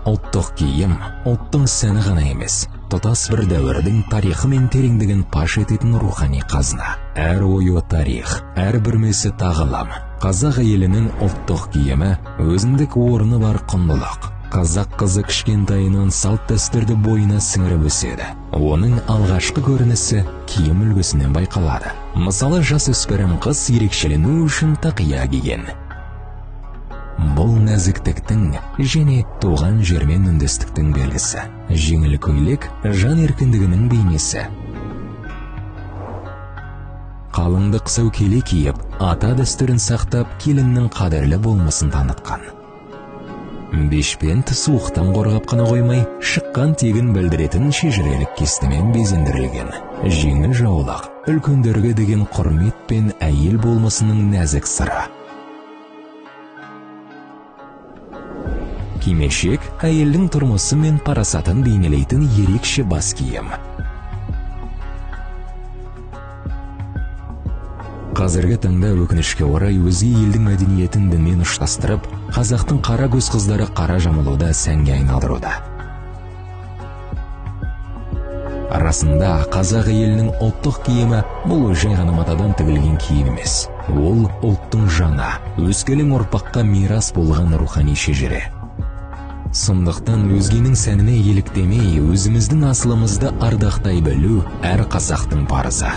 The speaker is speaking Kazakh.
Ұлттық киім ұлттың сәні ғана емес, тұтас бір дәуірдің тарихы мен тереңдігін паш ететін рухани қазына. Әр ойы тарих, әр бүрмесі тағылым. Қазақ елінің ұлттық киімі өзіндік орны бар құндылық. Қазақ қызы кішкентайынан салт дәстүрді бойына сіңіріп өседі. Оның алғашқы көрінісі киім үлгісінен байқалады. Мысалы, жасөспірім қыз ерекшелену үшін тақия киген. Бұл нәзіктіктің және туған жермен үндестіктің белгісі. Жеңіл көйлек жан еркіндігінің бейнесі. Қалыңдық сәукеле киіп, ата дәстүрін сақтап, келіннің қадірлі болмысын танытқан. Бешпент суықтан қорғап қана қоймай, шыққан тегін білдіретін шежірелік кестемен безендірілген. Жеңіл жаулық, үлкендерге деген құрмет пен әйел болмысының нәзік сыры. Кимешек әйелдің тұрмысы мен парасатын бейнелейтін ерекше бас киім. Қазіргі таңда өкінішке орай өзге елдің мәдениетін дінмен ұштастырып, қазақтың қара көз қыздары қара жамылуда сәнге айналдыруда. Арасында қазақ елінің ұлттық киімі бұл жай ғана матадан тігілген киім емес. Ол ұлттың жаңа, өскелең ұрпаққа мирас болған рухани шежіре. Сондықтан өзгенің сәніне еліктемей, өзіміздің асылымызды ардақтай білу әр қазақтың парызы.